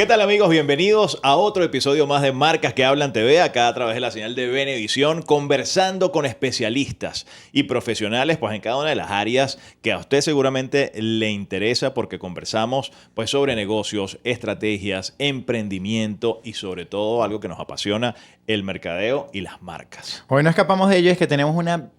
¿Qué tal, amigos? Bienvenidos a otro episodio más de Marcas que Hablan TV, acá a través de la señal de Venevisión, conversando con especialistas y profesionales pues en cada una de las áreas que a usted seguramente le interesa, porque conversamos pues sobre negocios, estrategias, emprendimiento y sobre todo algo que nos apasiona, el mercadeo y las marcas. Hoy no escapamos de ello, es que tenemos una,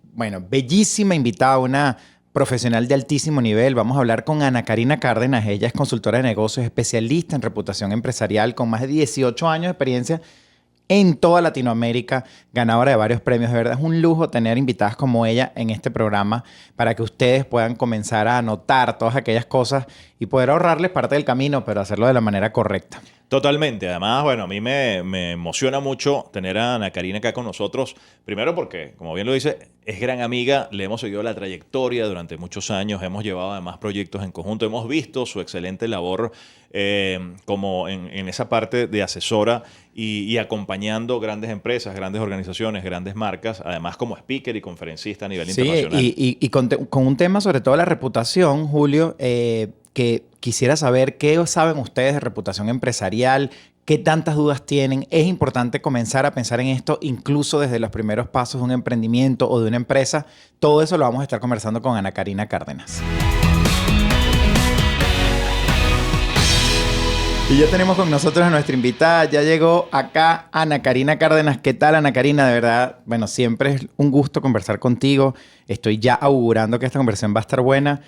bellísima invitada, una profesional de altísimo nivel. Vamos a hablar con Ana Karina Cárdenas. Ella es consultora de negocios, especialista en reputación empresarial, con más de 18 años de experiencia en toda Latinoamérica, ganadora de varios premios. De verdad es un lujo tener invitadas como ella en este programa para que ustedes puedan comenzar a anotar todas aquellas cosas y poder ahorrarles parte del camino, pero hacerlo de la manera correcta. Totalmente. Además, bueno, a mí me emociona mucho tener a Ana Karina acá con nosotros. Primero porque, como bien lo dice, es gran amiga. Le hemos seguido la trayectoria durante muchos años. Hemos llevado además proyectos en conjunto. Hemos visto su excelente labor como en esa parte de asesora y acompañando grandes empresas, grandes organizaciones, grandes marcas. Además como speaker y conferencista a nivel internacional. Y con un tema sobre todo la reputación, Julio, que quisiera saber qué saben ustedes de reputación empresarial, qué tantas dudas tienen. Es importante comenzar a pensar en esto incluso desde los primeros pasos de un emprendimiento o de una empresa. Todo eso lo vamos a estar conversando con Ana Karina Cárdenas. Y ya tenemos con nosotros a nuestra invitada. Ya llegó acá Ana Karina Cárdenas. ¿Qué tal, Ana Karina? De verdad, bueno, siempre es un gusto conversar contigo. Estoy ya augurando que esta conversación va a estar buena.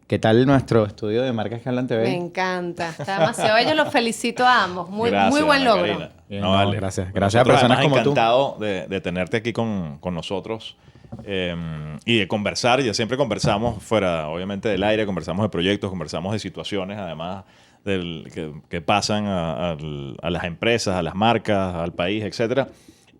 ¿Qué tal nuestro estudio de Marcas que Hablan TV? Me encanta, está demasiado bello, los felicito a ambos, muy buen Ana logro. Karina. Bien, No, vale. gracias. Nosotros, Gracias a personas además, como tú. encantado de tenerte aquí con nosotros y de conversar. Ya siempre conversamos fuera, obviamente, del aire, conversamos de proyectos, conversamos de situaciones, además, que pasan a las empresas, a las marcas, al país, etcétera.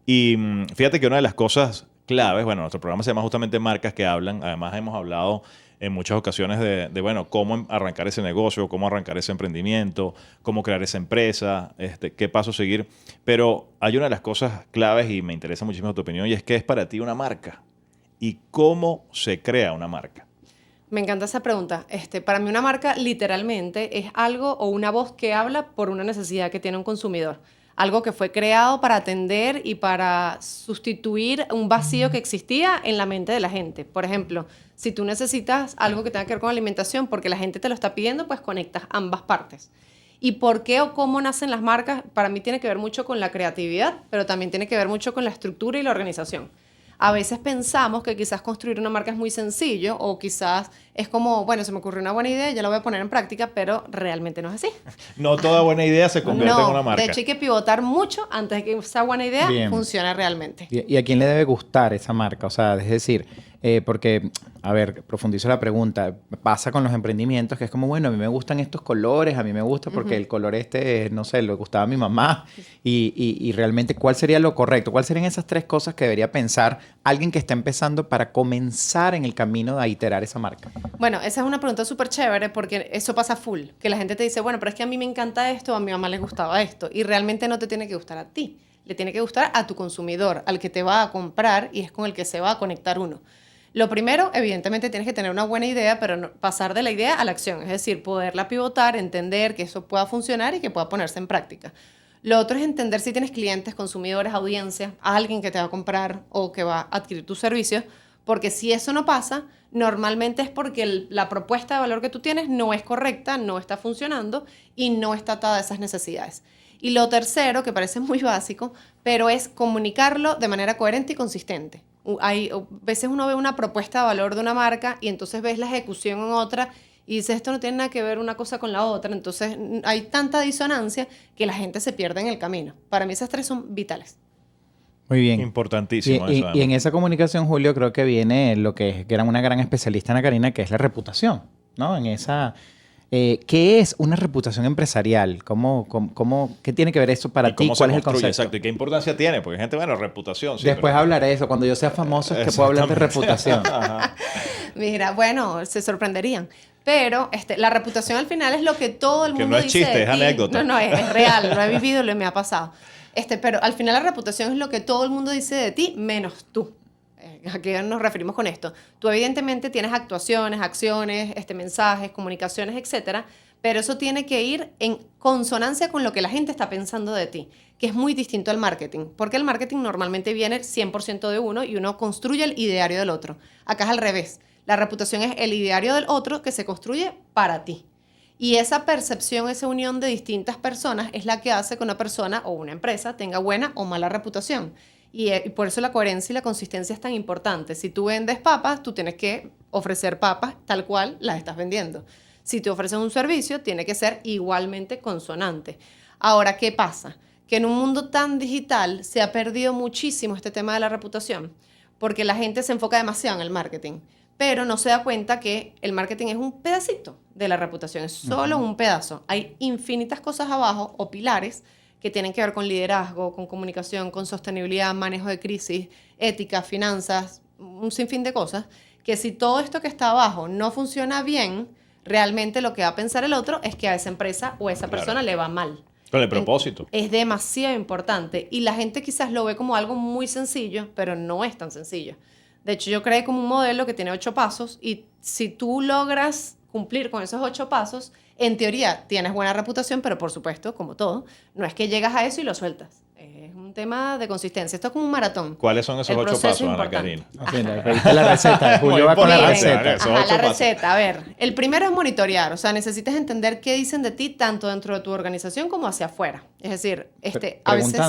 Y fíjate que una de las cosas claves, bueno, nuestro programa se llama justamente Marcas que Hablan. Además, hemos hablado en muchas ocasiones bueno, cómo arrancar ese negocio, cómo arrancar ese emprendimiento, cómo crear esa empresa, qué paso seguir. Pero hay una de las cosas claves y me interesa muchísimo tu opinión, y es qué es para ti una marca y cómo se crea una marca. Me encanta esa pregunta. Para mí una marca literalmente es algo o una voz que habla por una necesidad que tiene un consumidor. Algo que fue creado para atender y para sustituir un vacío que existía en la mente de la gente. Por ejemplo, si tú necesitas algo que tenga que ver con alimentación porque la gente te lo está pidiendo, pues conectas ambas partes. ¿Y por qué o cómo nacen las marcas? Para mí tiene que ver mucho con la creatividad, pero también tiene que ver mucho con la estructura y la organización. A veces pensamos que quizás construir una marca es muy sencillo o quizás es como, bueno, se me ocurrió una buena idea, ya la voy a poner en práctica, pero realmente no es así. No toda buena idea se convierte en una marca. De hecho hay que pivotar mucho antes de que esa buena idea funcione realmente. ¿Y a quién le debe gustar esa marca? O sea, es decir, porque, a ver, profundizo la pregunta. Pasa con los emprendimientos que es como, bueno, a mí me gustan estos colores, a mí me gusta porque el color no sé, le gustaba a mi mamá. Y realmente, ¿cuál sería lo correcto? ¿Cuáles serían esas tres cosas que debería pensar alguien que está empezando para comenzar en el camino de iterar esa marca? Bueno, esa es una pregunta súper chévere porque eso pasa full. Que la gente te dice, bueno, pero es que a mí me encanta esto, a mi mamá le gustaba esto. Y realmente no te tiene que gustar a ti. Le tiene que gustar a tu consumidor, al que te va a comprar y es con el que se va a conectar uno. Lo primero, evidentemente, tienes que tener una buena idea, pero no, pasar de la idea a la acción. Es decir, poderla pivotar, entender que eso pueda funcionar y que pueda ponerse en práctica. Lo otro es entender si tienes clientes, consumidores, audiencia, alguien que te va a comprar o que va a adquirir tus servicios, porque si eso no pasa, normalmente es porque la propuesta de valor que tú tienes no es correcta, no está funcionando y no está atada a esas necesidades. Y lo tercero, que parece muy básico, pero es comunicarlo de manera coherente y consistente. A veces uno ve una propuesta de valor de una marca y entonces ves la ejecución en otra y dices, esto no tiene nada que ver una cosa con la otra. Entonces hay tanta disonancia que la gente se pierde en el camino. Para mí esas tres son vitales. Muy bien. Importantísimo y, eso. Y en esa comunicación, Julio, creo que viene lo que era una gran especialista, Ana Karina, que es la reputación, ¿no? En esa... ¿Qué es una reputación empresarial? ¿Qué tiene que ver eso para ti? ¿Cuál es el concepto? Exacto. ¿Y qué importancia tiene? Porque hay gente, bueno, reputación. Sí, Después hablaré de eso. Cuando yo sea famoso es que puedo hablar de reputación. Mira, bueno, se sorprenderían. Pero la reputación al final es lo que todo el mundo que no es dice chiste, de es ti. anécdota. No, es real, lo he vivido, me ha pasado. Pero al final la reputación es lo que todo el mundo dice de ti, menos tú. ¿A qué nos referimos con esto? Tú evidentemente tienes actuaciones, acciones, mensajes, comunicaciones, etcétera, pero eso tiene que ir en consonancia con lo que la gente está pensando de ti, que es muy distinto al marketing, porque el marketing normalmente viene 100% de uno y uno construye el ideario del otro. Acá es al revés. La reputación es el ideario del otro que se construye para ti. Y esa percepción, esa unión de distintas personas es la que hace que una persona o una empresa tenga buena o mala reputación. Y por eso la coherencia y la consistencia es tan importante. Si tú vendes papas, tú tienes que ofrecer papas tal cual las estás vendiendo. Si te ofreces un servicio, tiene que ser igualmente consonante. Ahora, ¿qué pasa? Que en un mundo tan digital se ha perdido muchísimo este tema de la reputación, porque la gente se enfoca demasiado en el marketing, pero no se da cuenta que el marketing es un pedacito de la reputación, es solo un pedazo. Hay infinitas cosas abajo o pilares que tienen que ver con liderazgo, con comunicación, con sostenibilidad, manejo de crisis, ética, finanzas, un sinfín de cosas, que si todo esto que está abajo no funciona bien, realmente lo que va a pensar el otro es que a esa empresa o a esa persona le va mal. Con el propósito. Es demasiado importante y la gente quizás lo ve como algo muy sencillo, pero no es tan sencillo. De hecho, yo creé como un modelo que tiene 8 pasos y si tú logras cumplir con esos 8 pasos, en teoría tienes buena reputación, pero por supuesto, como todo, no es que llegas a eso y lo sueltas. Es un tema de consistencia. Esto es como un maratón. ¿Cuáles son esos El 8 proceso pasos, es Ana importante. Karina? Ahí está la receta. Julio va con la Miren, receta. esos Ajá, 8 la pasos. receta. A ver, el primero es monitorear. O sea, necesitas entender qué dicen de ti tanto dentro de tu organización como hacia afuera. Es decir, a veces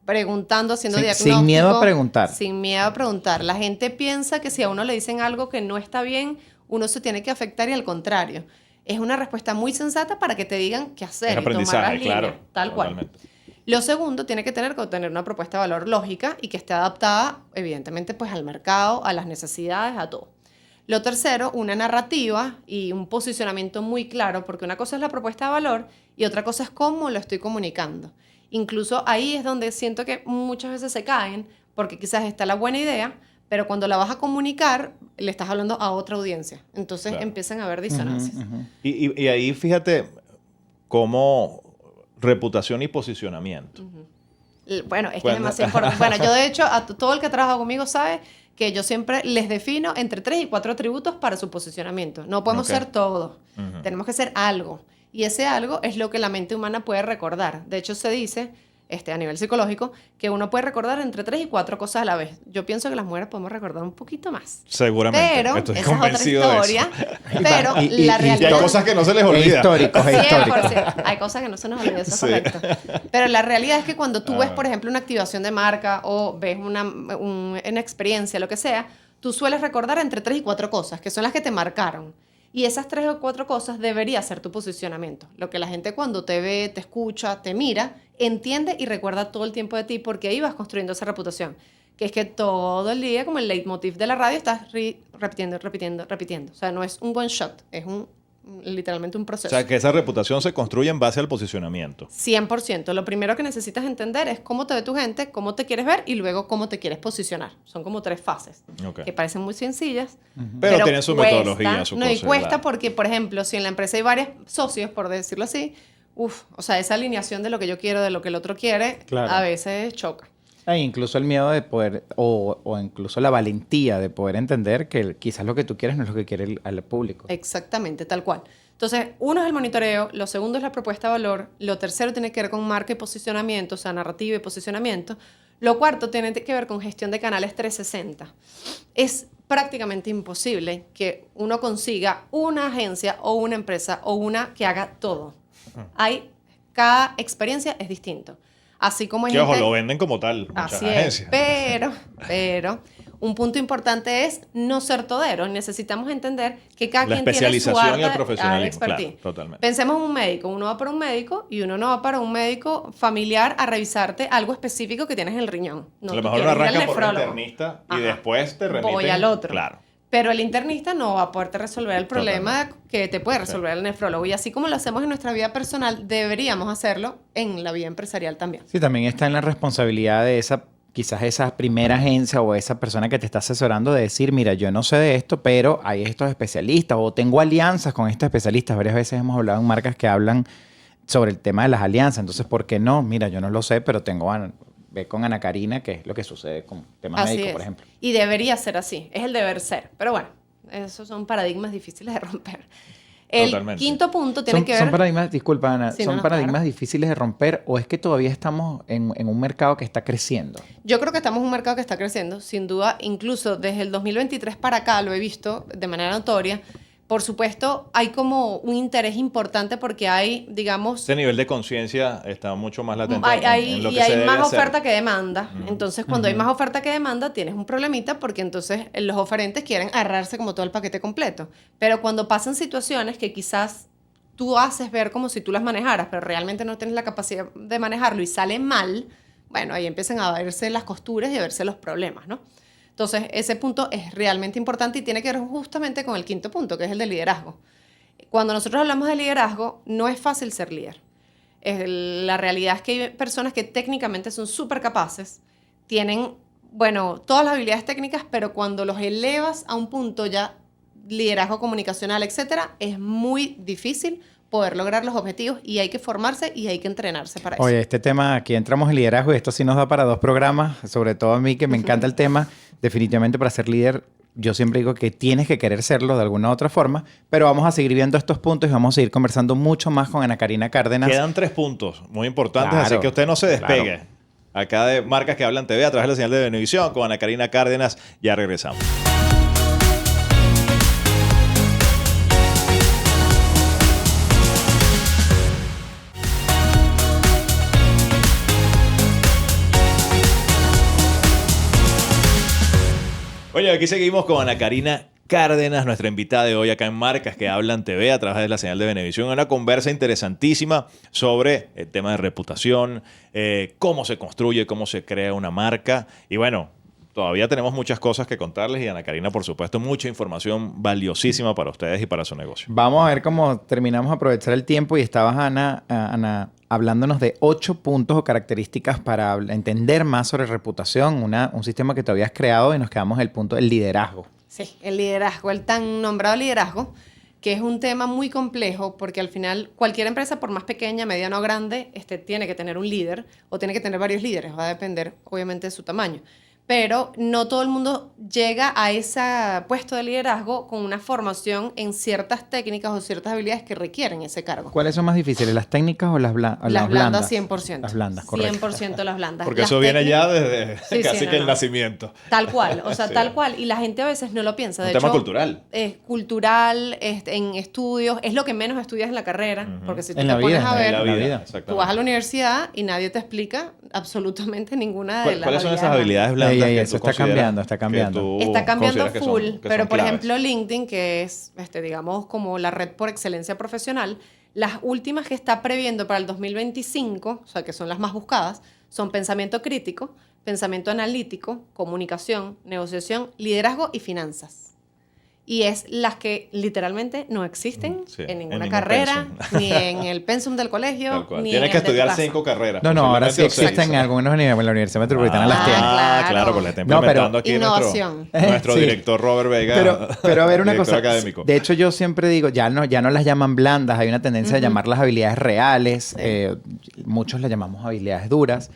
preguntando, haciendo diagnóstico. Sin miedo a preguntar. Sin miedo a preguntar. La gente piensa que si a uno le dicen algo que no está bien, uno se tiene que afectar y al contrario. Es una respuesta muy sensata para que te digan qué hacer Es y tomar aprendizaje, las líneas, claro. tal cual. Totalmente. Lo segundo, tiene que tener una propuesta de valor lógica y que esté adaptada, evidentemente, pues al mercado, a las necesidades, a todo. Lo tercero, una narrativa y un posicionamiento muy claro, porque una cosa es la propuesta de valor y otra cosa es cómo lo estoy comunicando. Incluso ahí es donde siento que muchas veces se caen, porque quizás está la buena idea, pero cuando la vas a comunicar, le estás hablando a otra audiencia. Entonces Claro. empiezan a haber disonancias. Y ahí fíjate cómo reputación y posicionamiento. Bueno, es que Bueno. es demasiado importante. Bueno, yo de hecho, todo el que trabaja conmigo sabe que yo siempre les defino entre 3 y 4 atributos para su posicionamiento. No podemos Ok. ser todo. Tenemos que ser algo. Y ese algo es lo que la mente humana puede recordar. De hecho, se dice, a nivel psicológico, que uno puede recordar entre 3 y 4 cosas a la vez. Yo pienso que las mujeres podemos recordar un poquito más. Seguramente. Pero, Estoy esa es otra convencido de historia. eso. Pero Y la Y realidad... hay cosas que no se les olvida. Históricos, históricos. 100%. Hay cosas que no se nos olvidan, eso es Sí. correcto. Pero la realidad es que cuando tú ves, por ejemplo, una activación de marca o ves una experiencia, lo que sea, tú sueles recordar entre 3 y 4 cosas, que son las que te marcaron. Y esas 3 o 4 cosas debería ser tu posicionamiento. Lo que la gente cuando te ve, te escucha, te mira, entiende y recuerda todo el tiempo de ti porque ahí vas construyendo esa reputación. Que es que todo el día, como el leitmotiv de la radio, estás repitiendo, repitiendo, repitiendo. O sea, no es un one shot, es literalmente un O proceso. sea, que esa reputación se construye en base al posicionamiento. 100%. Lo primero que necesitas entender es cómo te ve tu gente, cómo te quieres ver y luego cómo te quieres posicionar. Son como 3 fases Ok. que parecen muy sencillas. Pero tienen su cuesta, metodología, su No, y cosa, cuesta ¿verdad? porque, por ejemplo, si en la empresa hay varios socios, por decirlo así, o sea, esa alineación de lo que yo quiero, de lo que el otro quiere, Claro. a veces choca. E incluso el miedo de poder, o incluso la valentía de poder entender que quizás lo que tú quieres no es lo que quiere al público. Exactamente, tal cual. Entonces, uno es el monitoreo, lo segundo es la propuesta de valor, lo tercero tiene que ver con marca y posicionamiento, o sea, narrativa y posicionamiento. Lo cuarto tiene que ver con gestión de canales 360. Es prácticamente imposible que uno consiga una agencia o una empresa o una que haga todo. Cada experiencia es distinto. Así como hay Que ojo, gente- lo venden como tal. Muchas Así agencias. es, pero un punto importante es no ser todero. Necesitamos entender que cada La quien tiene su especialización y el área, profesionalismo, expertise. claro, totalmente. Pensemos en un médico. Uno va para un médico y uno no va para un médico familiar a revisarte algo específico que tienes en el riñón. No, a lo tú mejor uno quieres ir al arranca por un nefrólogo. internista y Ajá. después te remiten. Voy al otro. Claro. Pero el internista no va a poderte resolver el problema que te puede resolver el nefrólogo. Y así como lo hacemos en nuestra vida personal, deberíamos hacerlo en la vida empresarial también. Sí, también está en la responsabilidad de quizás esa primera agencia o esa persona que te está asesorando de decir, mira, yo no sé de esto, pero hay estos especialistas o tengo alianzas con estos especialistas. Varias veces hemos hablado en marcas que hablan sobre el tema de las alianzas. Entonces, ¿por qué no? Mira, yo no lo sé, pero ve con Ana Karina, que es lo que sucede con temas Así médicos, es. por ejemplo. Y debería ser así. Es el deber ser. Pero bueno, esos son paradigmas difíciles de romper. El Totalmente. quinto punto tiene que ver... Son paradigmas, disculpa Ana, Sí, son no, paradigmas claro. difíciles de romper o es que todavía estamos en un mercado que está creciendo. Yo creo que estamos en un mercado que está creciendo, sin duda, incluso desde el 2023 para acá lo he visto de manera notoria. Por supuesto, hay como un interés importante porque hay, digamos, Ese nivel de conciencia está mucho más latente en lo y que se hay debe más hacer. oferta que demanda. Entonces, cuando hay más oferta que demanda, tienes un problemita porque entonces los oferentes quieren agarrarse como todo el paquete completo. Pero cuando pasan situaciones que quizás tú haces ver como si tú las manejaras, pero realmente no tienes la capacidad de manejarlo y sale mal, bueno, ahí empiezan a verse las costuras y a verse los problemas, ¿no? Entonces, ese punto es realmente importante y tiene que ver justamente con el quinto punto, que es el de liderazgo. Cuando nosotros hablamos de liderazgo, no es fácil ser líder. La realidad es que hay personas que técnicamente son súper capaces, tienen, bueno, todas las habilidades técnicas, pero cuando los elevas a un punto ya liderazgo comunicacional, etcétera, es muy difícil poder lograr los objetivos y hay que formarse y hay que entrenarse para eso. Oye, este tema, aquí entramos en liderazgo y esto sí nos da para 2 programas, sobre todo a mí que me encanta el tema. Definitivamente para ser líder, yo siempre digo que tienes que querer serlo de alguna u otra forma, pero vamos a seguir viendo estos puntos y vamos a seguir conversando mucho más con Ana Karina Cárdenas. Quedan 3 puntos muy importantes, Claro, así que usted no se despegue. claro. Acá de Marcas que Hablan TV a través de la señal de Venevisión con Ana Karina Cárdenas. Ya regresamos. Oye, aquí seguimos con Ana Karina Cárdenas, nuestra invitada de hoy acá en Marcas que Hablan TV a través de la señal de Venevisión. Una conversa interesantísima sobre el tema de reputación, cómo se construye, cómo se crea una marca. Y bueno, todavía tenemos muchas cosas que contarles y Ana Karina, por supuesto, mucha información valiosísima para ustedes y para su negocio. Vamos a ver cómo terminamos a aprovechar el tiempo y estabas, Ana, hablándonos de 8 puntos o características para entender más sobre reputación, un sistema que tú habías creado y nos quedamos en el punto del liderazgo. Sí, el liderazgo, el tan nombrado liderazgo, que es un tema muy complejo porque al final cualquier empresa, por más pequeña, mediana o grande, tiene que tener un líder o tiene que tener varios líderes, va a depender obviamente de su tamaño. Pero no todo el mundo llega a ese puesto de liderazgo con una formación en ciertas técnicas o ciertas habilidades que requieren ese cargo. ¿Cuáles son más difíciles, las técnicas o las blandas? Las blandas, 100%. Las blandas, correcto. 100% las blandas. Porque Las eso viene ya técnicas- desde Sí, casi sí, no, que el no. nacimiento. Tal cual, o sea, Sí. tal cual. Y la gente a veces no lo piensa. Un De tema hecho, cultural. Es cultural, en estudios, es lo que menos estudias en la carrera, porque si tú En te la pones vida, a ver, En la vida, vida. exactamente. tú vas a la universidad y nadie te explica absolutamente ninguna de las ¿Cuáles son esas blandas. habilidades blandas? Ey, que eso tú está consideras cambiando, está que cambiando. tú Está cambiando consideras que full, son pero por claves? ejemplo LinkedIn, que es, digamos, como la red por excelencia profesional, las últimas que está previendo para el 2025, o sea, que son las más buscadas, son pensamiento crítico, pensamiento analítico, comunicación, negociación, liderazgo y finanzas. Y es las que literalmente no existen Sí, en en ninguna ningún carrera, pensum. ni en el pensum del colegio, Tal cual. ni Tienes en que el de tu estudiar casa. 5 carreras. No, ahora sí posiblemente, o existen 6. algunas universidades, en la Universidad Metropolitana las tiene. claro. Claro, pues le está No, pero- implementando aquí Innovación. nuestro Sí. director Robert Vega. Pero a ver una director cosa. académico. De hecho, yo siempre digo, ya no las llaman blandas, hay una tendencia a llamarlas habilidades reales. Muchos las llamamos habilidades duras.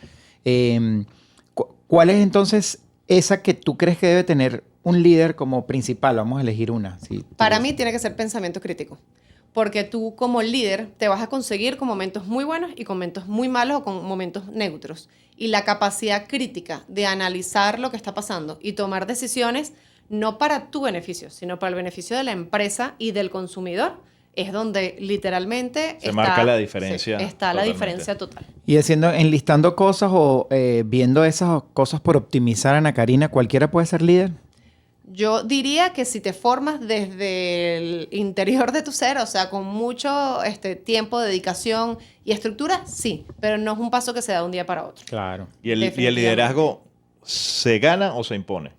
¿Cuál es entonces esa que tú crees que debe tener un líder como principal? Vamos a elegir una. Sí, Para mí tiene que ser pensamiento crítico. Porque tú como líder te vas a conseguir con momentos muy buenos y con momentos muy malos o con momentos neutros. Y la capacidad crítica de analizar lo que está pasando y tomar decisiones no para tu beneficio, sino para el beneficio de la empresa y del consumidor, es donde literalmente Se marca la diferencia sí, está la totalmente. diferencia total. Y enlistando cosas o viendo esas cosas por optimizar, Ana Karina, ¿cualquiera puede ser líder? Yo diría que si te formas desde el interior de tu ser, o sea, con mucho tiempo, dedicación y estructura, sí, pero no es un paso que se da de un día para otro. Claro. ¿Y el Definitivamente. liderazgo se gana o se impone?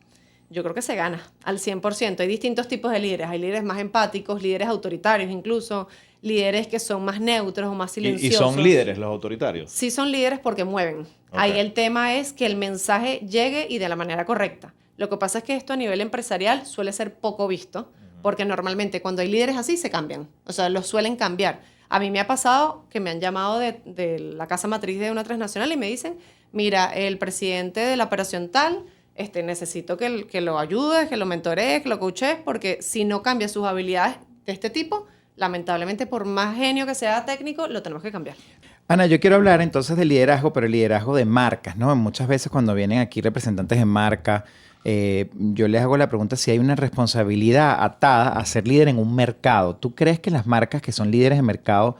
Yo creo que se gana al 100%. Hay distintos tipos de líderes. Hay líderes más empáticos, líderes autoritarios incluso, líderes que son más neutros o más ¿Y silenciosos. son líderes los autoritarios? Sí son líderes porque mueven. Ahí el tema es que el mensaje llegue y de la manera correcta. Lo que pasa es que esto a nivel empresarial suele ser poco visto, porque normalmente cuando hay líderes así se cambian, o sea, los suelen cambiar. A mí me ha pasado que me han llamado de la casa matriz de una transnacional y me dicen, mira, el presidente de la operación tal, necesito que lo ayudes, que lo mentorees, que lo coaches, porque si no cambia sus habilidades de este tipo, lamentablemente, por más genio que sea técnico, lo tenemos que cambiar. Ana, yo quiero hablar entonces del liderazgo, pero el liderazgo de marcas, ¿no? Muchas veces cuando vienen aquí representantes de marca, yo les hago la pregunta si hay una responsabilidad atada a ser líder en un mercado. ¿Tú crees que las marcas que son líderes de mercado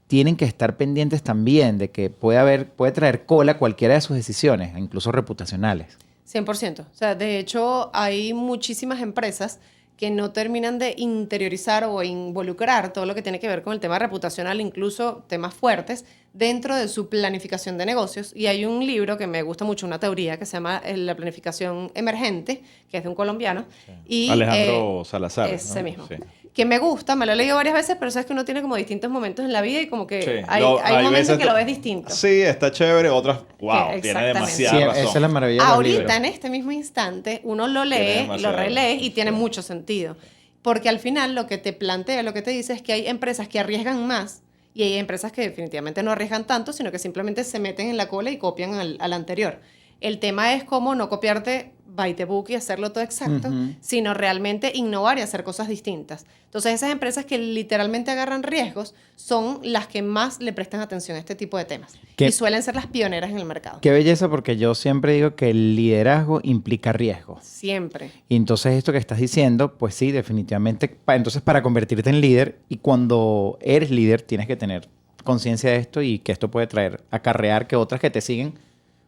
tienen que estar pendientes también de que puede traer cola cualquiera de sus decisiones, incluso reputacionales? 100%. O sea, de hecho, hay muchísimas empresas que no terminan de interiorizar o involucrar todo lo que tiene que ver con el tema reputacional, incluso temas fuertes, dentro de su planificación de negocios. Y hay un libro que me gusta mucho, una teoría que se llama La planificación emergente, que es de un colombiano. Sí. Y, Alejandro Salazar. ese ¿no? mismo. Sí. Que me gusta, me lo he leído varias veces, pero sabes que uno tiene como distintos momentos en la vida y como que Sí. hay momentos veces que lo ves distinto. Sí, está chévere, otras, wow, Que tiene exactamente. demasiada Sí, razón. esa es la maravilla de los Ahorita, libros. en este mismo instante, uno lo Tiene lee, lo demasiado, relee y tiene sí. mucho sentido. Porque al final lo que te plantea, lo que te dice es que hay empresas que arriesgan más y hay empresas que definitivamente no arriesgan tanto, sino que simplemente se meten en la cola y copian al anterior. El tema es cómo no copiarte by the book y hacerlo todo exacto, sino realmente innovar y hacer cosas distintas. Entonces, esas empresas que literalmente agarran riesgos son las que más le prestan atención a este tipo de temas. ¿Qué? Y suelen ser las pioneras en el mercado. Qué belleza, porque yo siempre digo que el liderazgo implica riesgo. Siempre. Y entonces esto que estás diciendo, pues sí, definitivamente, entonces para convertirte en líder, y cuando eres líder tienes que tener conciencia de esto y que esto puede acarrear que otras que te siguen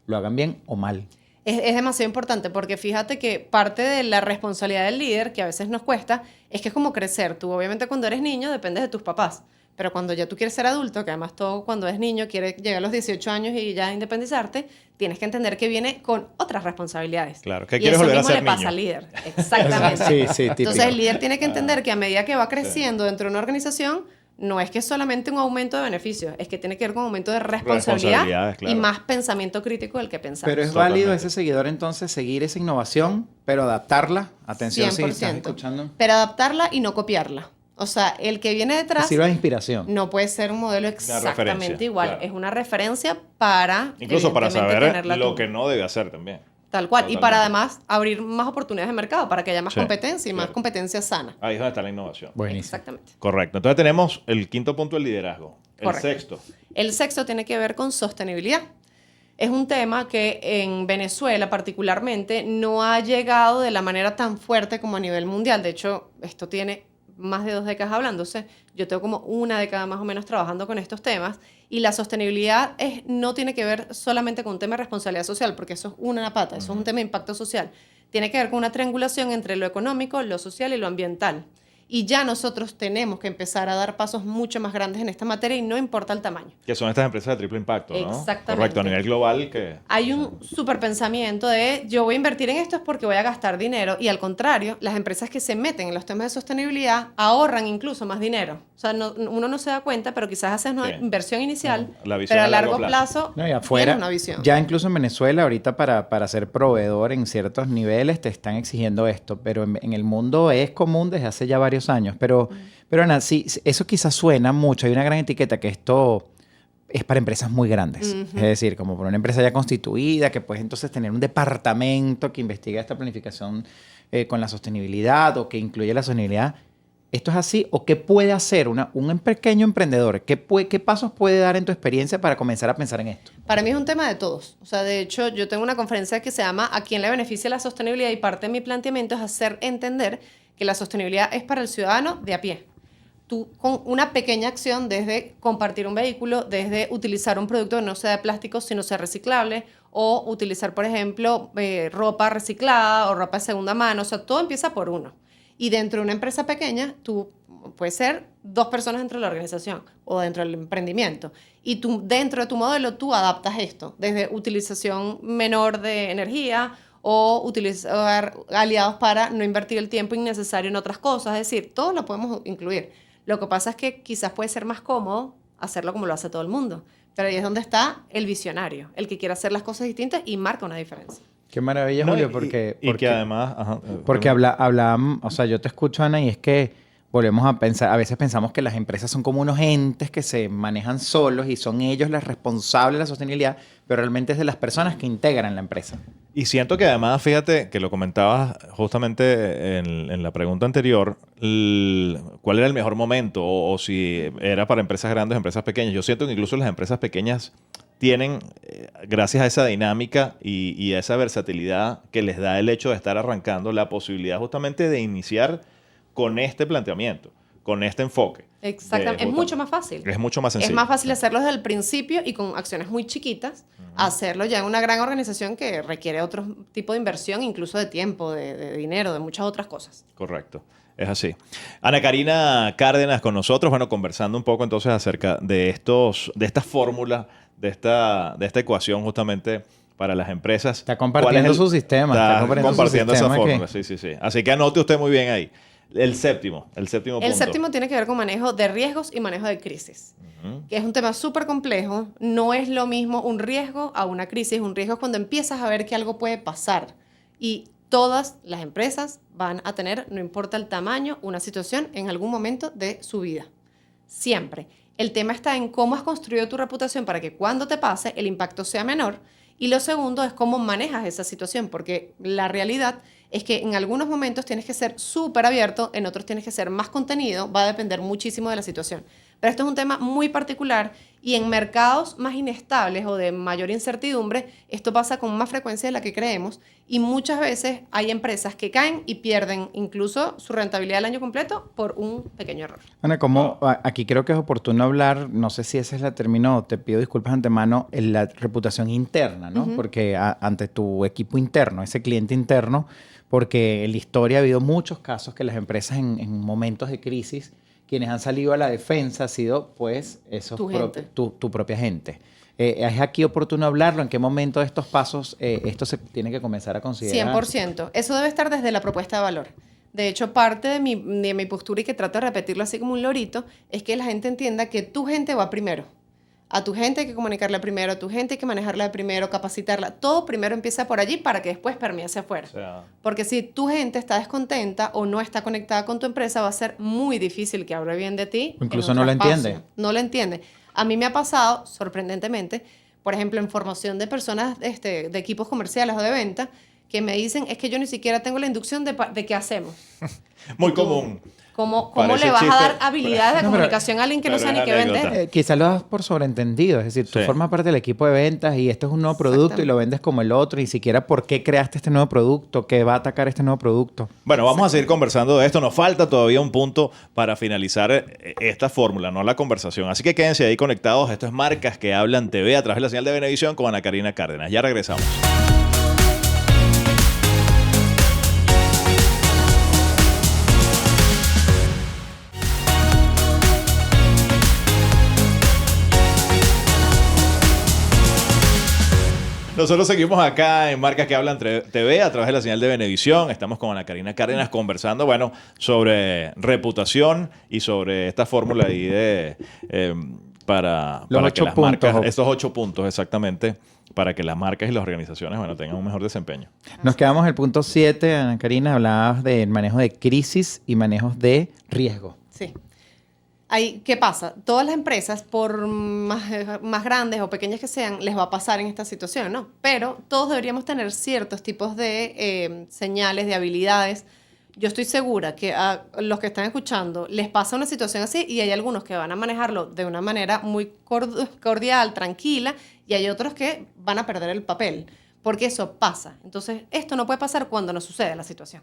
lo hagan bien o mal. Es demasiado importante porque fíjate que parte de la responsabilidad del líder, que a veces nos cuesta, es que es como crecer. Tú obviamente cuando eres niño dependes de tus papás, pero cuando ya tú quieres ser adulto, que además todo cuando es niño quiere llegar a los 18 años y ya independizarte, tienes que entender que viene con otras responsabilidades. Claro, que y quieres eso volver a mismo ser le pasa niño. al líder. Exactamente. Sí, sí, típico. Entonces el líder tiene que entender que a medida que va creciendo dentro de una organización, no es que es solamente un aumento de beneficios, es que tiene que ver con un aumento de responsabilidad Responsabilidades, claro. y más pensamiento crítico del que pensamos. Pero es Totalmente. válido ese seguidor entonces seguir esa innovación, pero adaptarla. Atención, si estás escuchando. Pero adaptarla y no copiarla. O sea, el que viene Que detrás sirva de inspiración. no puede ser un modelo exactamente referencia, igual. claro. Es una referencia para, Incluso para evidentemente, saber tenerla lo tú. que no debe hacer también. Tal cual. Y Totalmente. para además abrir más oportunidades de mercado, para que haya más Sí, competencia y más claro. competencia sana. Ahí es donde está la innovación. Buenísimo. Exactamente. Correcto. Entonces tenemos el quinto punto del liderazgo. El Correcto. sexto. El sexto tiene que ver con sostenibilidad. Es un tema que en Venezuela particularmente no ha llegado de la manera tan fuerte como a nivel mundial. De hecho, esto tiene más de 2 décadas hablándose. Yo tengo como 1 década más o menos trabajando con estos temas. Y la sostenibilidad no tiene que ver solamente con un tema de responsabilidad social, porque eso es una pata, eso es un tema de impacto social. Tiene que ver con una triangulación entre lo económico, lo social y lo ambiental. Y ya nosotros tenemos que empezar a dar pasos mucho más grandes en esta materia y no importa el tamaño. Que son estas empresas de triple impacto, ¿no? Exactamente. Correcto, a nivel global que... Hay un súper pensamiento de yo voy a invertir en esto es porque voy a gastar dinero y al contrario, las empresas que se meten en los temas de sostenibilidad ahorran incluso más dinero. O sea, uno no se da cuenta, pero quizás haces una Sí. inversión inicial, La visión pero a a largo largo plazo No, y afuera, tienes una visión. ya incluso en Venezuela, ahorita para ser proveedor en ciertos niveles te están exigiendo esto, pero en el mundo es común desde hace ya varios años. Pero Ana, sí, eso quizás suena mucho. Hay una gran etiqueta que esto es para empresas muy grandes. Ujú. Es decir, como para una empresa ya constituida, que puedes entonces tener un departamento que investiga esta planificación con la sostenibilidad o que incluye la sostenibilidad. ¿Esto es así? ¿O qué puede hacer un pequeño emprendedor? ¿Qué pasos puede dar en tu experiencia para comenzar a pensar en esto? Para mí es un tema de todos. O sea, de hecho, yo tengo una conferencia que se llama ¿A quién le beneficia la sostenibilidad? Y parte de mi planteamiento es hacer entender que la sostenibilidad es para el ciudadano de a pie. Tú, con una pequeña acción, desde compartir un vehículo, desde utilizar un producto que no sea de plástico, sino sea reciclable, o utilizar, por ejemplo, ropa reciclada o ropa de segunda mano. O sea, todo empieza por uno. Y dentro de una empresa pequeña, tú puedes ser 2 personas dentro de la organización o dentro del emprendimiento. Y tú, dentro de tu modelo, tú adaptas esto, desde utilización menor de energía o utilizar aliados para no invertir el tiempo innecesario en otras cosas. Es decir, todo lo podemos incluir. Lo que pasa es que quizás puede ser más cómodo hacerlo como lo hace todo el mundo. Pero ahí es donde está el visionario, el que quiere hacer las cosas distintas y marca una diferencia. Qué maravilla, No, Julio, y porque que además... Ajá, porque hablábamos, o sea, yo te escucho, Ana, y es que volvemos a pensar, a veces pensamos que las empresas son como unos entes que se manejan solos y son ellos los responsables de la sostenibilidad, pero realmente es de las personas que integran la empresa. Y siento que además, fíjate, que lo comentabas justamente en la pregunta anterior, cuál era el mejor momento o si era para empresas grandes o empresas pequeñas. Yo siento que incluso las empresas pequeñas tienen, gracias a esa dinámica y a esa versatilidad que les da el hecho de estar arrancando, la posibilidad justamente de iniciar con este planteamiento, con este enfoque. Exactamente. Es mucho más fácil. Es mucho más sencillo. Es más fácil hacerlo desde el principio y con acciones muy chiquitas, hacerlo ya en una gran organización que requiere otro tipo de inversión, incluso de tiempo, de dinero, de muchas otras cosas. Correcto. Es así. Ana Karina Cárdenas con nosotros, bueno, conversando un poco entonces acerca de esta fórmula, de esta ecuación justamente para las empresas. Está compartiendo su sistema. Está compartiendo esa fórmula, que... sí. Así que anote usted muy bien ahí. El séptimo punto. El séptimo tiene que ver con manejo de riesgos y manejo de crisis, que es un tema súper complejo. No es lo mismo un riesgo a una crisis. Un riesgo es cuando empiezas a ver que algo puede pasar y todas las empresas van a tener, no importa el tamaño, una situación en algún momento de su vida. Siempre. El tema está en cómo has construido tu reputación para que cuando te pase el impacto sea menor. Y lo segundo es cómo manejas esa situación, porque la realidad es que en algunos momentos tienes que ser súper abierto, en otros tienes que ser más contenido, va a depender muchísimo de la situación. Pero esto es un tema muy particular y en mercados más inestables o de mayor incertidumbre, esto pasa con más frecuencia de la que creemos y muchas veces hay empresas que caen y pierden incluso su rentabilidad del año completo por un pequeño error. Bueno, como aquí creo que es oportuno hablar, no sé si ese es el término, te pido disculpas de antemano, en la reputación interna, ¿no? Porque ante tu equipo interno, ese cliente interno, porque en la historia ha habido muchos casos que las empresas en momentos de crisis, quienes han salido a la defensa ha sido, pues, tu propia gente. ¿Es aquí oportuno hablarlo? ¿En qué momento de estos pasos esto se tiene que comenzar a considerar? 100%. Eso debe estar desde la propuesta de valor. De hecho, parte de mi postura, y que trato de repetirlo así como un lorito, es que la gente entienda que tu gente va primero. A tu gente hay que comunicarla primero, a tu gente hay que manejarla primero, capacitarla. Todo primero empieza por allí para que después permee hacia afuera. O sea, porque si tu gente está descontenta o no está conectada con tu empresa, va a ser muy difícil que hable bien de ti. Incluso no lo entiende. No lo entiende. A mí me ha pasado, sorprendentemente, por ejemplo, en formación de personas de equipos comerciales o de venta, que me dicen, es que yo ni siquiera tengo la inducción de qué hacemos. Muy común. ¿Cómo le vas a dar habilidades de comunicación a alguien que no sabe ni qué vender? Quizás lo das por sobreentendido. Es decir, tú formas parte del equipo de ventas y este es un nuevo producto y lo vendes como el otro. Y siquiera por qué creaste este nuevo producto, qué va a atacar este nuevo producto. Bueno, vamos a seguir conversando de esto. Nos falta todavía un punto para finalizar esta fórmula, no la conversación. Así que quédense ahí conectados. Esto es Marcas que Hablan TV a través de la señal de Venevisión con Ana Karina Cárdenas. Ya regresamos. Nosotros seguimos acá en Marcas que Hablan TV a través de la señal de Venevisión. Estamos con Ana Karina Cárdenas conversando, bueno, sobre reputación y sobre esta fórmula ahí de para que las marcas, estos 8 puntos exactamente, para que las marcas y las organizaciones, bueno, tengan un mejor desempeño. Nos quedamos en el punto 7, Ana Karina, hablabas del manejo de crisis y manejos de riesgo. Sí. ¿Qué pasa? Todas las empresas, por más grandes o pequeñas que sean, les va a pasar en esta situación, ¿no? Pero todos deberíamos tener ciertos tipos de señales, de habilidades. Yo estoy segura que a los que están escuchando les pasa una situación así y hay algunos que van a manejarlo de una manera muy cordial, tranquila, y hay otros que van a perder el papel, porque eso pasa. Entonces, esto no puede pasar cuando no sucede la situación.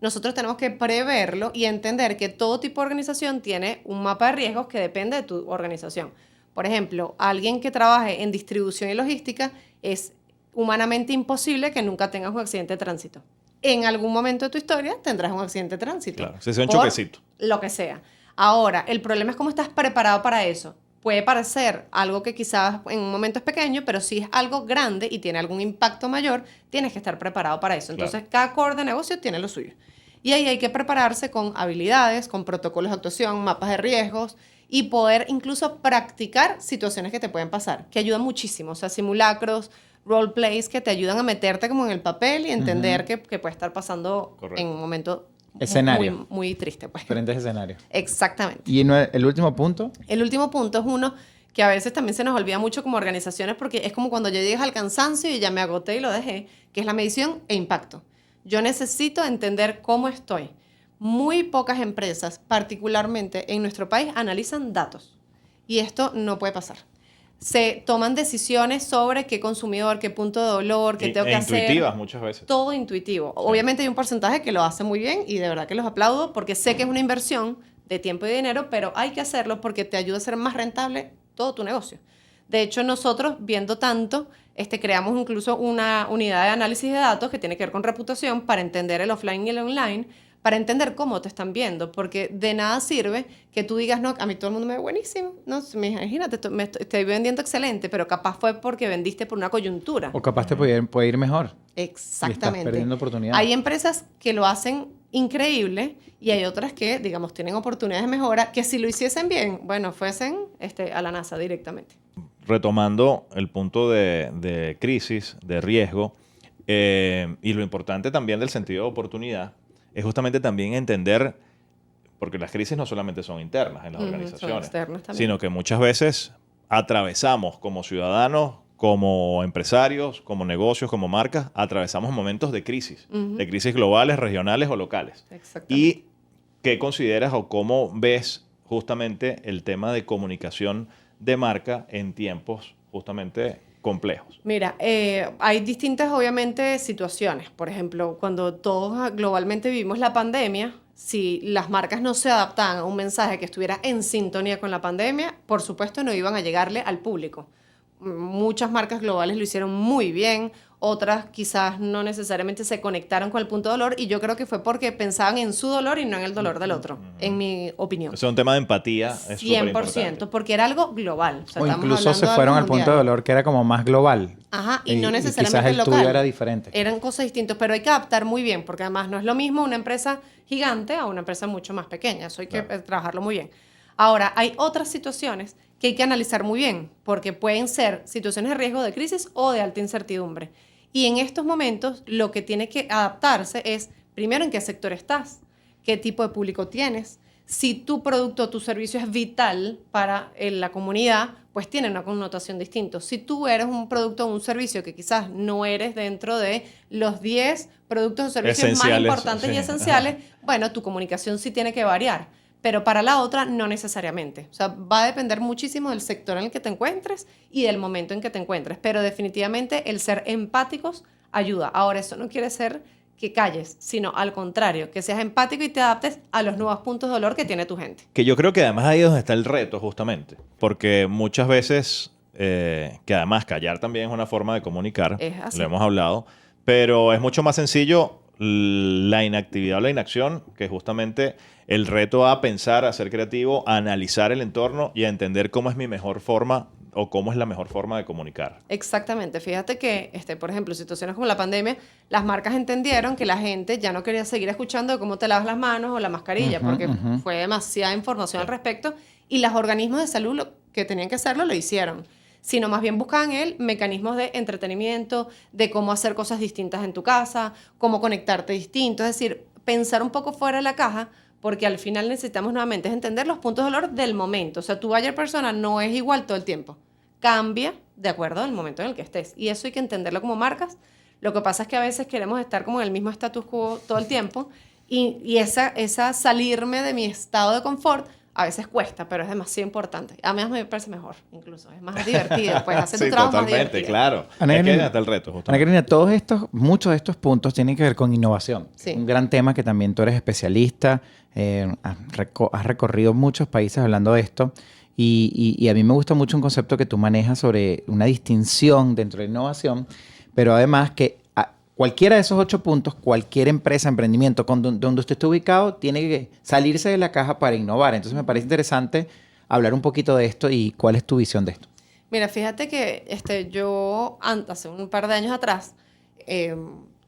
Nosotros tenemos que preverlo y entender que todo tipo de organización tiene un mapa de riesgos que depende de tu organización. Por ejemplo, alguien que trabaje en distribución y logística, es humanamente imposible que nunca tengas un accidente de tránsito. En algún momento de tu historia tendrás un accidente de tránsito. Claro, si sea un choquecito. Lo que sea. Ahora, el problema es cómo estás preparado para eso. Puede parecer algo que quizás en un momento es pequeño, pero si es algo grande y tiene algún impacto mayor, tienes que estar preparado para eso. Entonces, cada core de negocio tiene lo suyo. Y ahí hay que prepararse con habilidades, con protocolos de actuación, mapas de riesgos y poder incluso practicar situaciones que te pueden pasar, que ayudan muchísimo. O sea, simulacros, roleplays que te ayudan a meterte como en el papel y entender que puede estar pasando en un momento muy triste. Pues. Diferentes escenarios. Exactamente. ¿Y el último punto? El último punto es uno que a veces también se nos olvida mucho como organizaciones, porque es como cuando yo llegas al cansancio y ya me agoté y lo dejé, que es la medición e impacto. Yo necesito entender cómo estoy. Muy pocas empresas, particularmente en nuestro país, analizan datos. Y esto no puede pasar. Se toman decisiones sobre qué consumidor, qué punto de dolor, qué tengo que hacer. Intuitivas muchas veces. Todo intuitivo. Sí. Obviamente hay un porcentaje que lo hace muy bien y de verdad que los aplaudo porque sé que es una inversión de tiempo y dinero, pero hay que hacerlo porque te ayuda a ser más rentable todo tu negocio. De hecho, nosotros, viendo tanto, creamos incluso una unidad de análisis de datos que tiene que ver con reputación para entender el offline y el online, para entender cómo te están viendo, porque de nada sirve que tú digas, no, a mí todo el mundo me ve buenísimo, no, imagínate, me estoy vendiendo excelente, pero capaz fue porque vendiste por una coyuntura. O capaz te puede ir mejor. Exactamente. Y estás perdiendo oportunidades. Hay empresas que lo hacen increíble y hay otras que, digamos, tienen oportunidades de mejora, que si lo hiciesen bien, bueno, fuesen a la NASA directamente. Retomando el punto de crisis, de riesgo, y lo importante también del sentido de oportunidad, es justamente también entender, porque las crisis no solamente son internas en las organizaciones, son externas también, sino que muchas veces atravesamos como ciudadanos, como empresarios, como negocios, como marcas, atravesamos momentos de crisis globales, regionales o locales. ¿Y qué consideras o cómo ves justamente el tema de comunicación de marca en tiempos justamente complejos? Mira, hay distintas, obviamente, situaciones. Por ejemplo, cuando todos globalmente vivimos la pandemia, si las marcas no se adaptaban a un mensaje que estuviera en sintonía con la pandemia, por supuesto no iban a llegarle al público. Muchas marcas globales lo hicieron muy bien, otras quizás no necesariamente se conectaron con el punto de dolor y yo creo que fue porque pensaban en su dolor y no en el dolor del otro, en mi opinión. O sea, un tema de empatía es 100%, porque era algo global. O incluso se fueron al punto de dolor que era como más global. Ajá, y no necesariamente quizás el local. tuyo era diferente. Eran cosas distintas, pero hay que adaptar muy bien, porque además no es lo mismo una empresa gigante a una empresa mucho más pequeña. Eso hay que trabajarlo muy bien. Ahora, hay otras situaciones que hay que analizar muy bien, porque pueden ser situaciones de riesgo de crisis o de alta incertidumbre. Y en estos momentos lo que tiene que adaptarse es, primero, en qué sector estás, qué tipo de público tienes. Si tu producto o tu servicio es vital para la comunidad, pues tiene una connotación distinta. Si tú eres un producto o un servicio que quizás no eres dentro de los 10 productos o servicios más importantes y esenciales, bueno, tu comunicación sí tiene que variar. Pero para la otra no necesariamente. O sea, va a depender muchísimo del sector en el que te encuentres y del momento en que te encuentres. Pero definitivamente el ser empáticos ayuda. Ahora, eso no quiere decir que calles, sino al contrario, que seas empático y te adaptes a los nuevos puntos de dolor que tiene tu gente. Que yo creo que además ahí es donde está el reto justamente. Porque muchas veces, que además callar también es una forma de comunicar, lo hemos hablado, pero es mucho más sencillo la inactividad o la inacción, que justamente el reto a pensar, a ser creativo, a analizar el entorno y a entender cómo es mi mejor forma o cómo es la mejor forma de comunicar. Exactamente. Fíjate que, por ejemplo, situaciones como la pandemia, las marcas entendieron que la gente ya no quería seguir escuchando de cómo te lavas las manos o la mascarilla, porque fue demasiada información al respecto y los organismos de salud que tenían que hacerlo lo hicieron. Sino más bien buscaban mecanismos de entretenimiento, de cómo hacer cosas distintas en tu casa, cómo conectarte distinto, es decir, pensar un poco fuera de la caja, porque al final necesitamos nuevamente entender los puntos de dolor del momento. O sea, tu buyer persona no es igual todo el tiempo. Cambia de acuerdo al momento en el que estés. Y eso hay que entenderlo como marcas. Lo que pasa es que a veces queremos estar como en el mismo status quo todo el tiempo y esa salirme de mi estado de confort a veces cuesta, pero es demasiado importante. A mí me parece mejor, incluso. Es más divertido. Pues hacer tu trabajo más divertido. Claro. Es que está el reto, justamente. Ana Karina, muchos de estos puntos tienen que ver con innovación. Sí. Un gran tema que también tú eres especialista. Has recorrido muchos países hablando de esto. Y a mí me gusta mucho un concepto que tú manejas sobre una distinción dentro de la innovación, pero además que cualquiera de esos 8 puntos, cualquier empresa, emprendimiento, donde usted esté ubicado, tiene que salirse de la caja para innovar. Entonces me parece interesante hablar un poquito de esto y cuál es tu visión de esto. Mira, fíjate que yo hace un par de años atrás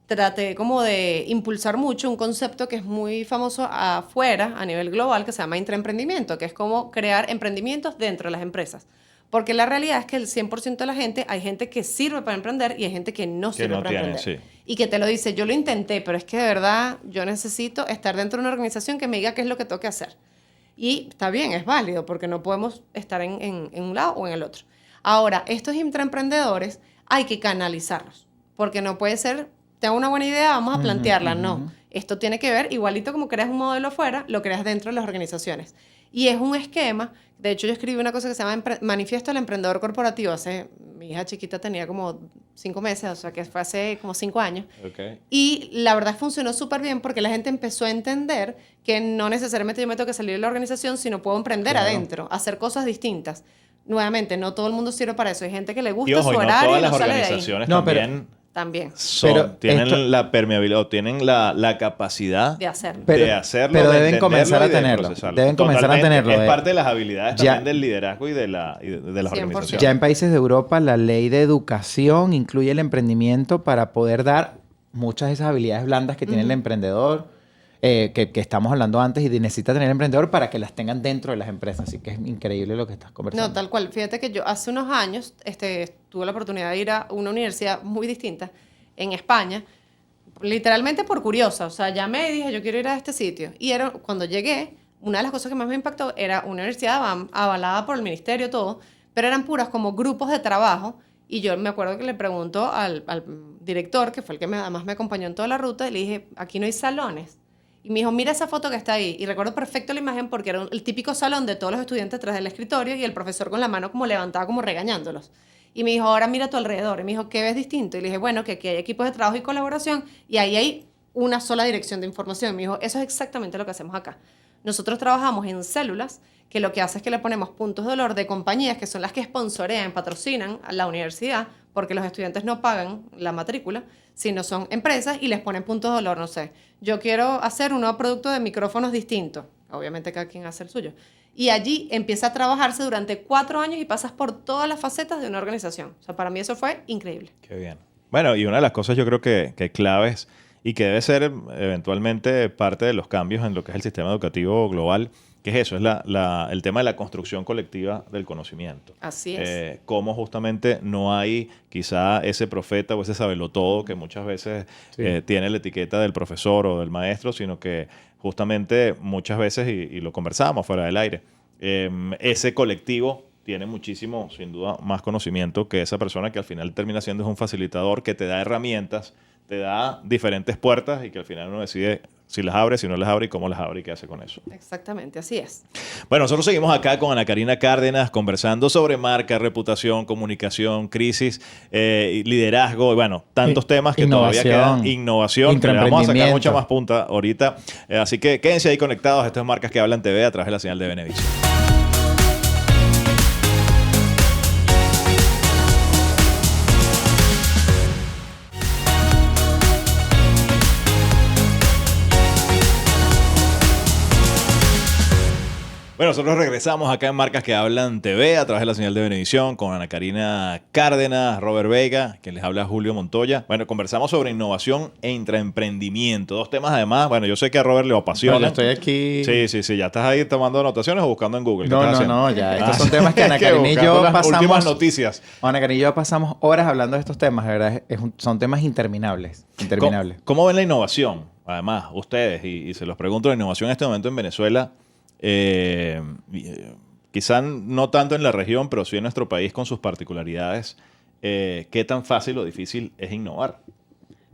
traté como de impulsar mucho un concepto que es muy famoso afuera, a nivel global, que se llama intraemprendimiento, que es como crear emprendimientos dentro de las empresas. Porque la realidad es que el 100% de la gente, hay gente que sirve para emprender y hay gente que no sirve para emprender. Sí. Y que te lo dice, yo lo intenté, pero es que de verdad yo necesito estar dentro de una organización que me diga qué es lo que tengo que hacer. Y está bien, es válido, porque no podemos estar en un lado o en el otro. Ahora, estos intraemprendedores hay que canalizarlos, porque no puede ser, tengo una buena idea, vamos a plantearla. No, esto tiene que ver, igualito como creas un modelo afuera, lo creas dentro de las organizaciones. Y es un esquema, de hecho yo escribí una cosa que se llama Manifiesto del Emprendedor Corporativo, mi hija chiquita tenía como 5 meses, o sea que fue hace como 5 años. Okay. Y la verdad funcionó súper bien porque la gente empezó a entender que no necesariamente yo me tengo que salir de la organización, sino puedo emprender adentro, hacer cosas distintas. Nuevamente, no todo el mundo sirve para eso. Hay gente que le gusta Y ojo, su y no horario todas y las no sale de ahí. organizaciones No, pero- También. tienen esto- la permeabilidad o tienen la capacidad De hacerlo. de hacerlo, pero de deben entenderlo comenzar a y de tenerlo. procesarlo. Deben comenzar a Totalmente. tenerlo. Es parte de las habilidades Ya- también del liderazgo y de las 100%. organizaciones. Ya en países de Europa la ley de educación incluye el emprendimiento para poder dar muchas de esas habilidades blandas que tiene el emprendedor, que estamos hablando antes, y necesita tener el emprendedor para que las tengan dentro de las empresas. Así que es increíble lo que estás conversando. No, tal cual. Fíjate que yo hace unos años tuve la oportunidad de ir a una universidad muy distinta en España, literalmente por curiosa. O sea, llamé y dije, yo quiero ir a este sitio. Y cuando llegué, una de las cosas que más me impactó era una universidad avalada por el ministerio, todo, pero eran puras como grupos de trabajo. Y yo me acuerdo que le preguntó al director, que fue el que además me acompañó en toda la ruta, y le dije, aquí no hay salones. Y me dijo, mira esa foto que está ahí. Y recuerdo perfecto la imagen porque era el típico salón de todos los estudiantes tras del escritorio y el profesor con la mano como levantada, como regañándolos. Y me dijo, ahora mira a tu alrededor. Y me dijo, ¿qué ves distinto? Y le dije, bueno, que aquí hay equipos de trabajo y colaboración y ahí hay una sola dirección de información. Y me dijo, eso es exactamente lo que hacemos acá. Nosotros trabajamos en células que lo que hace es que le ponemos puntos de dolor de compañías que son las que sponsorean, patrocinan a la universidad, porque los estudiantes no pagan la matrícula, sino son empresas y les ponen puntos de dolor, no sé. Yo quiero hacer un nuevo producto de micrófonos distinto. Obviamente cada quien hace el suyo. Y allí empieza a trabajarse durante 4 años y pasas por todas las facetas de una organización. O sea, para mí eso fue increíble. Qué bien. Bueno, y una de las cosas yo creo que claves y que debe ser eventualmente parte de los cambios en lo que es el sistema educativo global, que es eso, es el tema de la construcción colectiva del conocimiento. Así es. Cómo justamente no hay quizá ese profeta o ese sabelotodo que muchas veces tiene la etiqueta del profesor o del maestro, sino que justamente muchas veces, y lo conversábamos fuera del aire, ese colectivo tiene muchísimo, sin duda, más conocimiento que esa persona que al final termina siendo un facilitador que te da herramientas, te da diferentes puertas y que al final uno decide si las abre, si no las abre y cómo las abre y qué hace con eso. Exactamente, así es. Bueno, nosotros seguimos acá con Ana Karina Cárdenas conversando sobre marca, reputación, comunicación, crisis, liderazgo, y bueno, tantos temas que todavía quedan. Innovación, que le vamos a sacar mucha más punta ahorita. Así que quédense ahí conectados a estas Marcas que Hablan TV a través de la señal de Venevisión. Bueno, nosotros regresamos acá en Marcas que Hablan TV a través de la señal de Venevisión con Ana Karina Cárdenas, Robert Vega, quien les habla Julio Montoya. Bueno, conversamos sobre innovación e intraemprendimiento. 2 temas además, bueno, yo sé que a Robert le apasiona. No, yo estoy aquí. Sí, ya estás ahí tomando anotaciones o buscando en Google. ¿Qué estás haciendo? No, ya. Estos son temas que Ana Que Karina y yo buscando las pasamos. últimas noticias. Ana Karina y yo pasamos horas hablando de estos temas, de verdad. Son temas interminables. ¿Cómo ven la innovación? Además, ustedes, y se los pregunto, la innovación en este momento en Venezuela, quizá no tanto en la región, pero sí en nuestro país con sus particularidades, ¿qué tan fácil o difícil es innovar?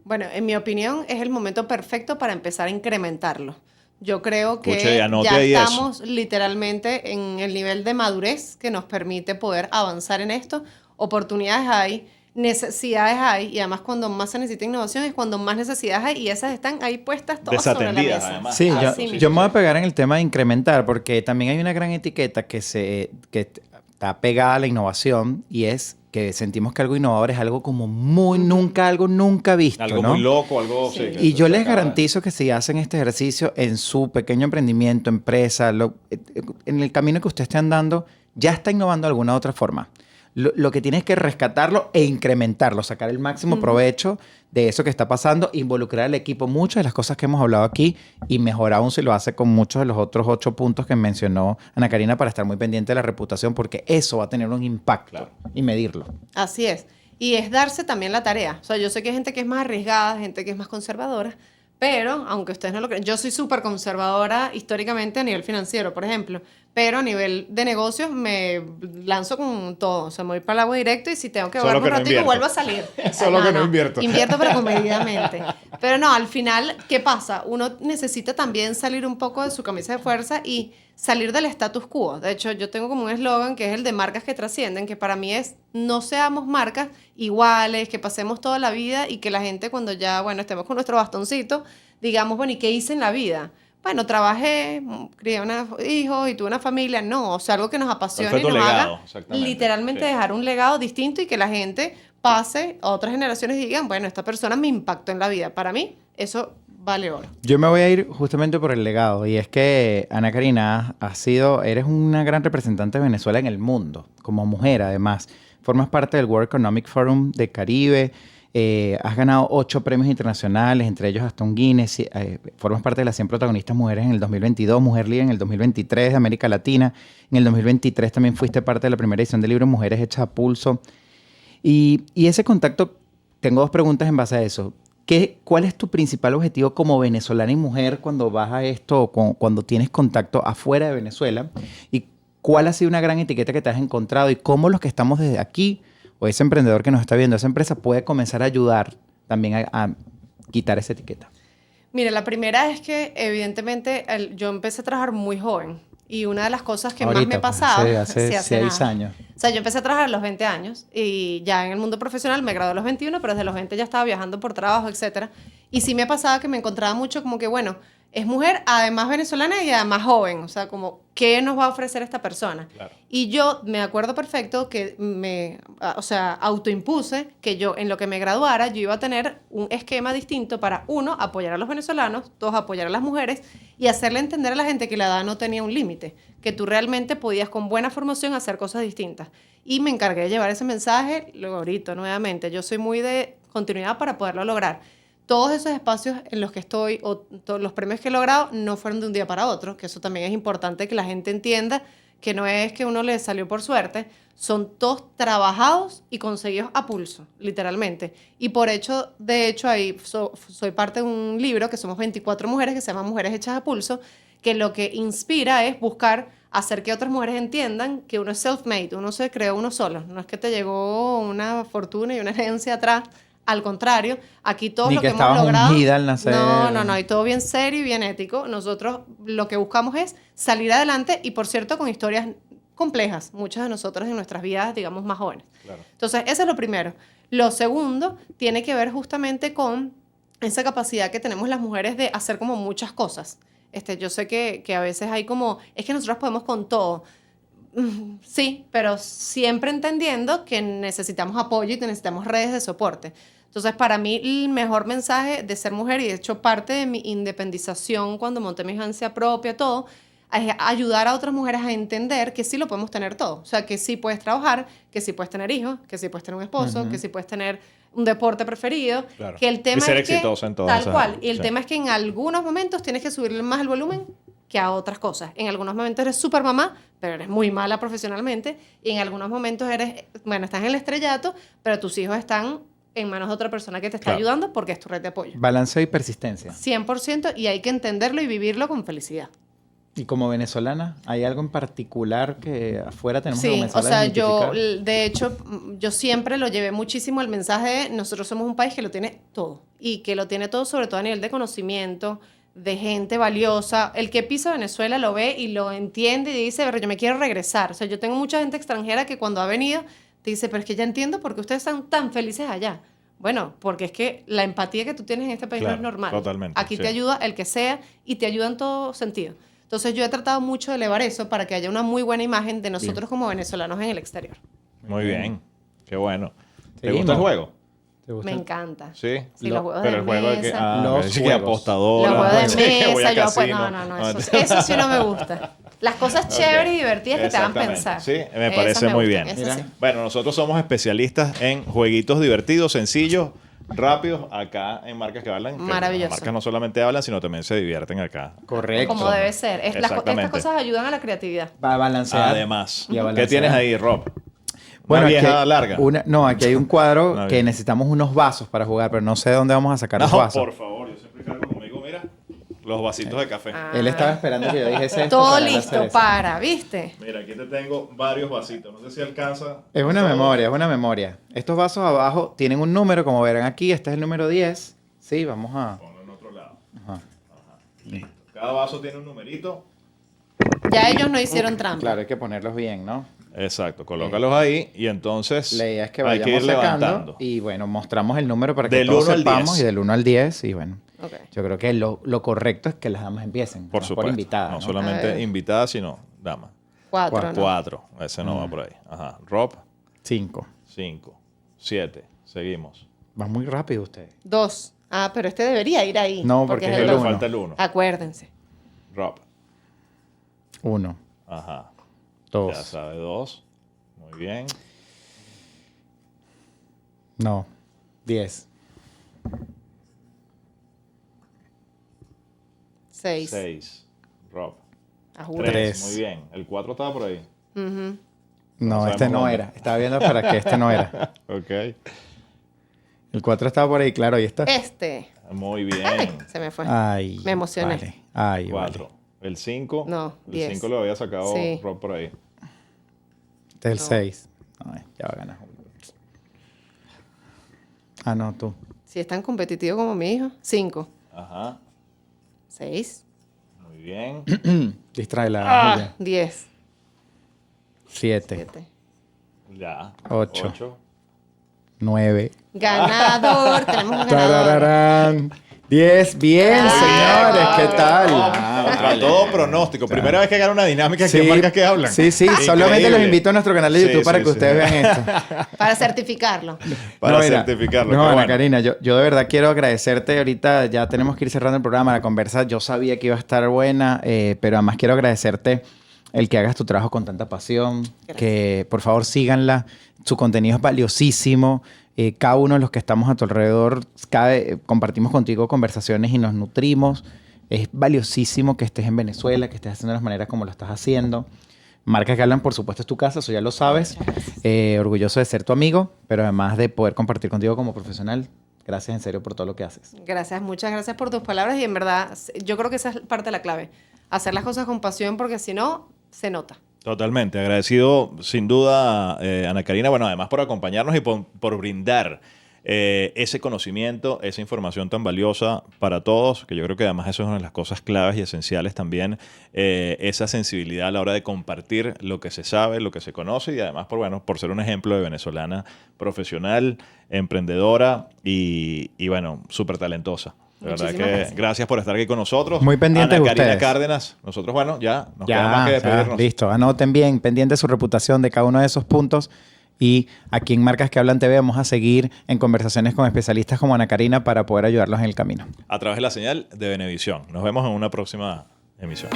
Bueno, en mi opinión es el momento perfecto para empezar a incrementarlo. Yo creo que Escuche, anote ya ahí estamos literalmente en el nivel de madurez que nos permite poder avanzar en esto. Oportunidades hay, necesidades hay, y además cuando más se necesita innovación es cuando más necesidades hay, y esas están ahí puestas todas sobre la Desatendidas, mesa. además. Sí, Así mismo. yo me voy a pegar en el tema de incrementar, porque también hay una gran etiqueta que está pegada a la innovación, y es que sentimos que algo innovador es algo como algo nunca visto, Algo ¿no? muy loco, algo... Sí. Y yo les garantizo que si hacen este ejercicio en su pequeño emprendimiento, empresa, en el camino que usted esté andando, ya está innovando de alguna otra forma. Lo que tienes que rescatarlo e incrementarlo, sacar el máximo provecho de eso que está pasando, involucrar al equipo, muchas de las cosas que hemos hablado aquí, y mejor aún si lo hace con muchos de los otros 8 puntos que mencionó Ana Karina, para estar muy pendiente de la reputación, porque eso va a tener un impacto, Claro. y medirlo. Así es. Y es darse también la tarea. O sea, yo sé que hay gente que es más arriesgada, gente que es más conservadora, Pero, aunque ustedes no lo crean, yo soy súper conservadora históricamente a nivel financiero, por ejemplo. Pero a nivel de negocios me lanzo con todo. O sea, me voy para el agua directo y si tengo que Solo ahogarme que un no ratito, invierto. vuelvo a salir. Solo que no invierto. Invierto, pero comedidamente. Pero no, al final, ¿qué pasa? Uno necesita también salir un poco de su camisa de fuerza y salir del status quo. De hecho, yo tengo como un eslogan que es el de marcas que trascienden, que para mí es no seamos marcas iguales, que pasemos toda la vida y que la gente cuando ya, bueno, estemos con nuestro bastoncito, digamos, bueno, ¿y qué hice en la vida? Bueno, trabajé, crié unos hijos y tuve una familia. No, o sea, algo que nos apasione ¿Cuál fue y tu nos legado? haga Exactamente. literalmente Sí. dejar un legado distinto y que la gente pase a otras generaciones y digan, bueno, esta persona me impactó en la vida. Para mí, eso vale oro. Yo me voy a ir justamente por el legado y es que Ana Karina eres una gran representante de Venezuela en el mundo, como mujer además. Formas parte del World Economic Forum de Caribe, has ganado 8 premios internacionales, entre ellos hasta un Guinness, formas parte de las 100 protagonistas mujeres en el 2022, Mujer Líder en el 2023 de América Latina, en el 2023 también fuiste parte de la primera edición del libro Mujeres Hechas a Pulso. Y ese contacto, tengo 2 preguntas en base a eso. ¿Cuál es tu principal objetivo como venezolana y mujer cuando vas a esto, cuando tienes contacto afuera de Venezuela? ¿Y cuál ha sido una gran etiqueta que te has encontrado? ¿Y cómo los que estamos desde aquí, o ese emprendedor que nos está viendo, esa empresa puede comenzar a ayudar también a quitar esa etiqueta? Mira, la primera es que evidentemente yo empecé a trabajar muy joven y una de las cosas que más me Ahorita, pasaba... pues, hace sí, 6 nada. años. O sea, yo empecé a trabajar a los 20 años y ya en el mundo profesional me gradué a los 21, pero desde los 20 ya estaba viajando por trabajo, etcétera. Y sí me pasaba que me encontraba mucho como que, bueno, es mujer, además venezolana y además joven. O sea, como, ¿qué nos va a ofrecer esta persona? Claro. Y yo me acuerdo perfecto que autoimpuse que yo, en lo que me graduara, yo iba a tener un esquema distinto para, 1, apoyar a los venezolanos, 2, apoyar a las mujeres y hacerle entender a la gente que la edad no tenía un límite, que tú realmente podías con buena formación hacer cosas distintas. Y me encargué de llevar ese mensaje, luego ahorita nuevamente, yo soy muy de continuidad para poderlo lograr. Todos esos espacios en los que estoy o todos los premios que he logrado no fueron de un día para otro, que eso también es importante que la gente entienda que no es que uno le salió por suerte, son todos trabajados y conseguidos a pulso, literalmente. Y de hecho, ahí soy parte de un libro que somos 24 mujeres que se llama Mujeres Hechas a Pulso, que lo que inspira es buscar hacer que otras mujeres entiendan que uno es self-made, uno se creó uno solo. No es que te llegó una fortuna y una herencia atrás. Al contrario, aquí todo Ni lo que que hemos estabas logrado... ungida al nacer. No, y todo bien serio y bien ético. Nosotros lo que buscamos es salir adelante y, por cierto, con historias complejas, muchas de nosotros en nuestras vidas, digamos, más jóvenes. Claro. Entonces, eso es lo primero. Lo segundo tiene que ver justamente con esa capacidad que tenemos las mujeres de hacer como muchas cosas. Yo sé que a veces hay como, es que nosotros podemos con todo. Sí, pero siempre entendiendo que necesitamos apoyo y que necesitamos redes de soporte. Entonces, para mí, el mejor mensaje de ser mujer, y de hecho parte de mi independización cuando monté mi agencia propia, todo, es ayudar a otras mujeres a entender que sí lo podemos tener todo. O sea, que sí puedes trabajar, que sí puedes tener hijos, que sí puedes tener un esposo, que sí puedes tener un deporte preferido. Claro. Que el tema Y ser es que, exitoso en todas tal esas cual. áreas, Y el sí. tema es que en algunos momentos tienes que subirle más el volumen que a otras cosas. En algunos momentos eres súper mamá, pero eres muy mala profesionalmente. Y en algunos momentos estás en el estrellato, pero tus hijos están en manos de otra persona que te está Claro. ayudando porque es tu red de apoyo. Balanceo y persistencia. 100%, y hay que entenderlo y vivirlo con felicidad. Y como venezolana, ¿hay algo en particular que afuera tenemos que Sí, comenzar o sea, a identificar? de hecho, yo siempre lo llevé muchísimo el mensaje de nosotros somos un país que lo tiene todo. Y que lo tiene todo sobre todo a nivel de conocimiento, de gente valiosa. El que pisa Venezuela lo ve y lo entiende y dice, pero yo me quiero regresar. O sea, yo tengo mucha gente extranjera que cuando ha venido te dice, pero es que ya entiendo por qué ustedes están tan felices allá. Bueno, porque es que la empatía que tú tienes en este país Claro, no es normal. totalmente, Aquí sí. te ayuda el que sea y te ayuda en todo sentido. Entonces yo he tratado mucho de elevar eso para que haya una muy buena imagen de nosotros como venezolanos en el exterior. Muy bien. Qué bueno. ¿Te Seguimos. gusta el juego? ¿Te gusta? Me encanta. Sí. Sí, los juegos Pero de el juego de que... mesa. Los me dice que juegos. apostadora. Los juegos sí, de que voy a mesa, casino. eso sí no me gusta. Las cosas chéveres y divertidas que te hagan Exactamente. pensar. Sí, me Esas parece muy gustan, bien. esas Mira. sí. Bueno, nosotros somos especialistas en jueguitos divertidos, sencillos, rápidos, acá en Marcas que Hablan. Que Maravilloso. Las marcas no solamente hablan, sino también se divierten acá. Correcto. Como debe ser. Estas Exactamente. cosas ayudan a la creatividad. Va a balancear. Además, Y a ¿qué balancear. tienes ahí, Rob? Bueno, Una vieja aquí- larga. aquí hay un cuadro Una que vieja. necesitamos unos vasos para jugar, pero no sé de dónde vamos a sacar No, los vasos. por favor, yo siempre cargo conmigo Los vasitos de café. Ah. Él estaba esperando que yo dijese esto. Todo para él listo hacer eso. para, ¿viste? Mira, aquí te tengo varios vasitos. No sé si alcanza. Es una memoria, es una memoria. Estos vasos abajo tienen un número, como verán aquí. Este es el número 10. Sí, vamos a... Ponlo en otro lado. Ajá. Listo. Cada vaso tiene un numerito. Ya ellos no hicieron trampa. Claro, hay que ponerlos bien, ¿no? Exacto, colócalos ahí y entonces La idea es que hay vayamos que ir sacando levantando. y bueno, mostramos el número para que Del todos 1 al sepamos 10. y del 1 al 10 y bueno, Ok. yo creo que lo correcto es que las damas empiecen. Por no supuesto. invitada, no ¿no? solamente A ver. invitada, sino dama. 4, ¿no? 4. Ese no va por ahí. Ajá. Rob, 5. 5. 7. Seguimos. Va muy rápido usted. 2. Ah, pero este debería ir ahí. No, porque es el Pero uno. falta el 1. Acuérdense. Rob. 1, Ajá. 2. Ya sabe, 2. Muy bien. No. 10. 6. 6. Rob. A juro. 3. Tres. Muy bien. El 4 estaba por ahí. Ujú. No, sabemos este no dónde. era. Estaba viendo para que este no era. Ok. El 4 estaba por ahí, claro, ahí está. Este. Muy bien. Ay, se me fue. Ay. Me emocioné. Vale. Ay, 4. vale. El 5. No, El 10. 5 lo había sacado Sí. Rob por ahí. Este es el No. 6. Ay, ya va a ganar. Ah, no, tú. Si es tan competitivo como mi hijo. 5. Ajá. 6. Muy bien. Distráela. Ah, 10. 7, 7. Ya. Ocho. 8. 9. Ganador. Tenemos un ganador. Tarararán. 10. Bien, Muy señores. bien. ¿Qué tal? Contra todo pronóstico. Primera vez que gana una dinámica. ¿Qué marcas que hablan? Sí, sí. Increíble. Solamente los invito a nuestro canal de Sí, YouTube para sí, que sí. ustedes vean esto. Para certificarlo. Para No, mira, certificarlo. No, qué Ana bueno. Karina, yo de verdad quiero agradecerte. Ahorita ya tenemos que ir cerrando el programa, la conversa. Yo sabía que iba a estar buena, pero además quiero agradecerte el que hagas tu trabajo con tanta pasión. Gracias. Que por favor síganla. Su contenido es valiosísimo. Cada uno de los que estamos a tu alrededor, compartimos contigo conversaciones y nos nutrimos. Es valiosísimo que estés en Venezuela, que estés haciendo de las maneras como lo estás haciendo. Marcas que hablan, por supuesto, es tu casa, eso ya lo sabes. Orgulloso de ser tu amigo, pero además de poder compartir contigo como profesional. Gracias en serio por todo lo que haces. Gracias, muchas gracias por tus palabras y en verdad yo creo que esa es parte de la clave. Hacer las cosas con pasión porque si no, se nota. Totalmente. Agradecido, sin duda, Ana Karina, bueno, además por acompañarnos y por brindar ese conocimiento, esa información tan valiosa para todos, que yo creo que además eso es una de las cosas claves y esenciales también, esa sensibilidad a la hora de compartir lo que se sabe, lo que se conoce y además por ser un ejemplo de venezolana profesional, emprendedora y bueno, súper talentosa. De verdad Muchísimas que gracias. gracias por estar aquí con nosotros. Muy pendientes Ana de Karina ustedes. Cárdenas. Nosotros, bueno, ya nos queda más que Ya, despedirnos. listo. Anoten bien, pendiente de su reputación de cada uno de esos puntos. Y aquí en Marcas que Hablan TV vamos a seguir en conversaciones con especialistas como Ana Karina para poder ayudarlos en el camino. A través de la señal de Venevisión. Nos vemos en una próxima emisión.